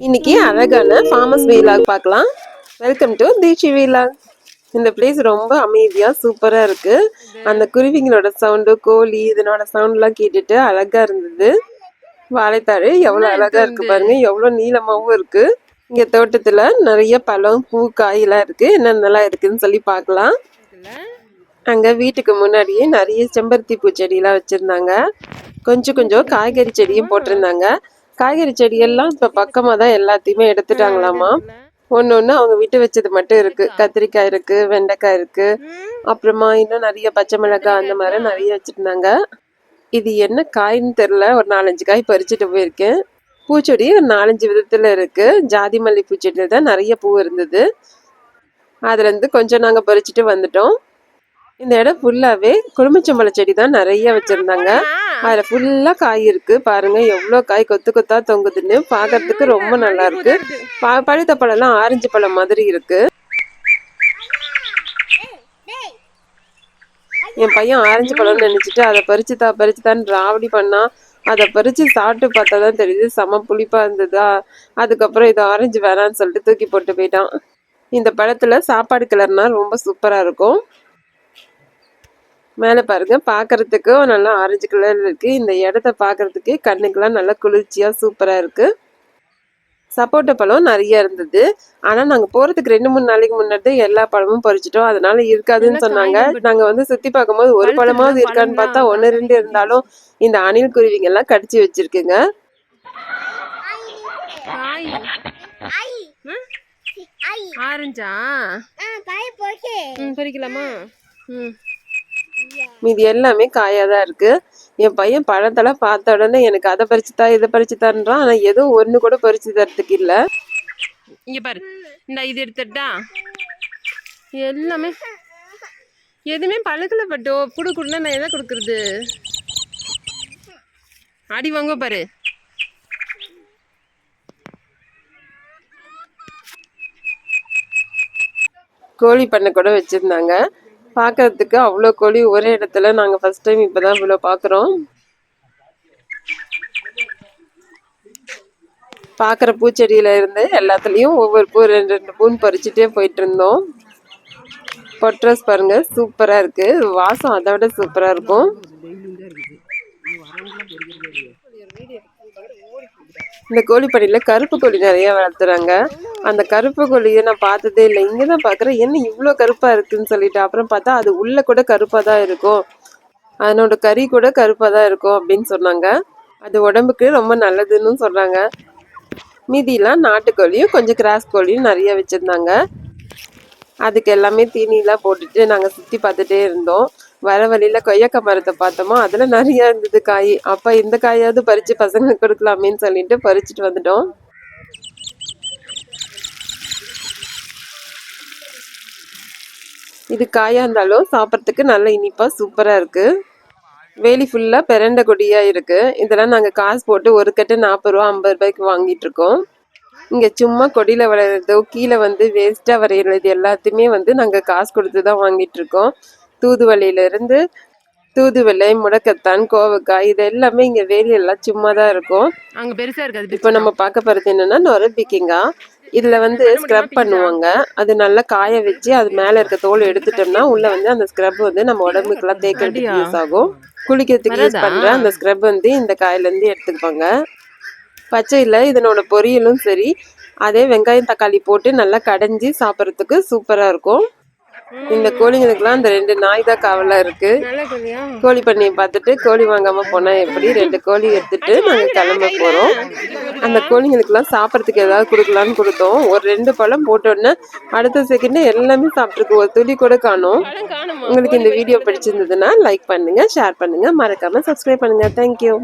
இன்னைக்கு அழகான famous village பார்க்கலாம். வெல்கம் டு தீட்சி வீலாக். இந்த பிளேஸ் ரொம்ப அமைதியா சூப்பரா இருக்கு. அந்த குருவிங்களோட சவுண்டு, கோழி இதனோட சவுண்ட்லாம் கேட்டுட்டு அழகா இருந்தது. வாழைத்தாழ் எவ்வளவு அழகா இருக்கு பாருங்க, எவ்வளவு நீளமாவும் இருக்கு. இங்க தோட்டத்துல நிறைய பழம், பூ, காயெல்லாம் இருக்கு. என்னென்னலாம் இருக்குன்னு சொல்லி பார்க்கலாம். அங்க வீட்டுக்கு முன்னாடியே நிறைய செம்பருத்தி பூச்செடியெல்லாம் வச்சிருந்தாங்க. கொஞ்சம் கொஞ்சம் காய்கறி செடியும் போட்டிருந்தாங்க. காய்கறி செடியெல்லாம் இப்ப பக்கமா தான் எல்லாத்தையுமே எடுத்துட்டாங்களாமா. ஒன்னு அவங்க விட்டு வச்சது மட்டும் இருக்கு. கத்திரிக்காய் இருக்கு, வெண்டைக்காய் இருக்கு, அப்புறமா இன்னும் நிறைய பச்சை மிளகாய் அந்த மாதிரி நிறைய வச்சிருந்தாங்க. இது என்ன காய்ன்னு தெரியல. ஒரு 4-5 காய் பறிச்சுட்டு போயிருக்கேன். பூச்செடி ஒரு 4-5 விதத்துல இருக்கு. ஜாதி மல்லி பூச்செடியில தான் நிறைய பூ இருந்தது. அதுல இருந்து கொஞ்சம் நாங்க பறிச்சுட்டு வந்துட்டோம். இந்த இடம் ஃபுல்லாவே குடும்பச்சம்பள செடி தான் நிறைய வச்சிருந்தாங்க. அதுல ஃபுல்லா காய் இருக்கு பாருங்க, எவ்வளவு காய் கொத்து கொத்தா தொங்குதுன்னு. பாக்குறதுக்கு ரொம்ப நல்லா இருக்கு. பழுத்த பழம் எல்லாம் ஆரஞ்சு பழம் மாதிரி இருக்கு. என் பையன் ஆரஞ்சு பழம்னு நினைச்சிட்டு அதை பறிச்சுதான் ராவடி பண்ணா. அதை பறிச்சு சாப்பிட்டு பார்த்தாதான் தெரியுது செம புளிப்பா இருந்ததா. அதுக்கப்புறம் இது ஆரஞ்சு வேணான்னு சொல்லிட்டு தூக்கி போட்டு போயிட்டான். இந்த பழத்துல சாப்பாடு கிளறுனா ரொம்ப சூப்பரா இருக்கும். மேலே பாருங்க, பார்க்கறதுக்கு நல்லா ஆரஞ்சு கலர்ல இருக்கு. இந்த இடத்த பார்க்கறதுக்கு கண்ணுக்கெல்லாம் நல்லா குளிர்ச்சியா சூப்பரா இருக்கு. சப்போட்டா பழம் நிறைய இருந்தது. ஆனா நாங்க போறதுக்கு 2-3 நாளைக்கு முன்னாடி எல்லா பழமும் பறிச்சிட்டோம். அதனால இருக்காதுன்னு சொன்னாங்க. நாங்க வந்து சுத்தி பார்க்கும்போது ஒரு பழமாவது இருக்கான்னு பார்த்தா 1-2 இருந்தாலும் இந்த அணில் குருவிங்க எல்லாம் கடிச்சு வச்சிருக்குங்க. ஆரஞ்சா பறிக்கலாமா? மீதி எல்லாமே காயாதான் இருக்கு. என் பையன் பழத்தெல்லாம் பார்த்த உடனே எனக்கு அதை பறிச்சுதா இதை பறிச்சுதான்றான். ஆனா எதுவும் ஒண்ணு கூட பறிச்சு தரத்துக்கு இல்ல. இங்க பாரு, இந்த இது எடுத்துட்டா எல்லாமே எதுவுமே பழுக்கல. பட்டோ புடு குடுனா நான் எதை கொடுக்கறது? அடி வாங்க பாரு. கோழி பண்ணை கூட வச்சிருந்தாங்க. பார்க்கறதுக்கு அவ்வளோ கோழி ஒரே இடத்துல. நாங்கள் ஃபர்ஸ்ட் டைம் இப்போதான் இவ்வளோ பார்க்குறோம். பார்க்குற பூச்செடியில இருந்து எல்லாத்துலேயும் ஒவ்வொரு பூ 2-2 பூன்னு பறிச்சுட்டே போயிட்டு இருந்தோம். பொட்ரஸ் பாருங்க, சூப்பராக இருக்கு. வாசம் அதை விட சூப்பராக இருக்கும். இந்த கோழிப்படியில் கருப்பு கோழி நிறைய வளர்த்துறாங்க. அந்த கருப்பு கோழியை நான் பார்த்ததே இல்லை. இங்கே தான் பார்க்குறேன், என்ன இவ்வளோ கருப்பாக இருக்குன்னு சொல்லிட்டு. அப்புறம் பார்த்தா அது உள்ளே கூட கருப்பாக தான் இருக்கும். அதனோட கறி கூட கருப்பாக தான் இருக்கும் அப்படின்னு சொன்னாங்க. அது உடம்புக்கு ரொம்ப நல்லதுன்னு சொல்கிறாங்க. மீதியெல்லாம் நாட்டுக்கோழியும் கொஞ்சம் கிராஸ் கோழியும் நிறைய வச்சுருந்தாங்க. அதுக்கு எல்லாமே தீனிலாம் போட்டுட்டு நாங்கள் சுற்றி பார்த்துட்டே இருந்தோம். வர வழியில் கொய்யாக்காய் மரத்தை பார்த்தோமோ, அதில் நிறையா இருந்தது காய். அப்போ இந்த காயாவது பறித்து பசங்களுக்கு கொடுக்கலாமேன்னு சொல்லிட்டு பறிச்சுட்டு வந்துட்டோம். இது காயாக இருந்தாலும் சாப்பிட்றதுக்கு நல்ல இனிப்பாக சூப்பராக இருக்குது. வேலி ஃபுல்லாக பெரண்ட கொடியாக இருக்குது. இதெல்லாம் நாங்கள் காசு போட்டு ஒரு கட்டு 40 ரூபா 50 ரூபாய்க்கு வாங்கிட்டு இருக்கோம். இங்கே சும்மா கொடியில் வளர்கிறதோ கீழே வந்து வேஸ்ட்டாக வரைகிறது எல்லாத்தையுமே வந்து நாங்கள் காசு கொடுத்து தான் வாங்கிட்டு இருக்கோம். தூதுவளையிலேருந்து தூதுவளை, முடக்கத்தான், கோவக்காய் இது எல்லாமே இங்கே வேலியெல்லாம் சும்மா தான் இருக்கும். அங்கே பெருசாக இருக்காது. இப்போ நம்ம பார்க்க போகிறது என்னென்னா நொரப்பிக்கிங்கா. இதில் வந்து ஸ்க்ரப் பண்ணுவாங்க. அது நல்லா காய வச்சு அது மேலே இருக்க தோல் எடுத்துட்டோம்னா உள்ளே வந்து அந்த ஸ்க்ரப் வந்து நம்ம உடம்புக்கெல்லாம் தேய்க்கிறதுக்கு யூஸ் ஆகும். குளிக்கிறதுக்கு யூஸ் பண்ணுற அந்த ஸ்க்ரப் வந்து இந்த காயிலேருந்து எடுத்துக்குவாங்க. பச்சையில் இதனோட பொரியலும் சரி, அதே வெங்காயம் தக்காளி போட்டு நல்லா கடைஞ்சி சாப்பிட்றதுக்கு சூப்பராக இருக்கும். இந்த கோழிங்களுக்குலாம் அந்த 2 நாய் தான் காவலாக இருக்கு. கோழி பண்ணையை பார்த்துட்டு கோழி வாங்காம போனா எப்படி? 2 கோழி எடுத்துட்டு நாங்கள் கிளம்ப போகிறோம். அந்த கோழிங்களுக்குலாம் சாப்பிட்றதுக்கு ஏதாவது கொடுக்கலான்னு கொடுத்தோம். ஒரு 2 பழம் போட்டோன்னே அடுத்த செகண்ட் எல்லாமே சாப்பிட்ருக்கு. ஒரு துளி கூட காணும். உங்களுக்கு இந்த வீடியோ பிடிச்சிருந்ததுன்னா லைக் பண்ணுங்க, ஷேர் பண்ணுங்க, மறக்காம சப்ஸ்கிரைப் பண்ணுங்க. தேங்க்யூ.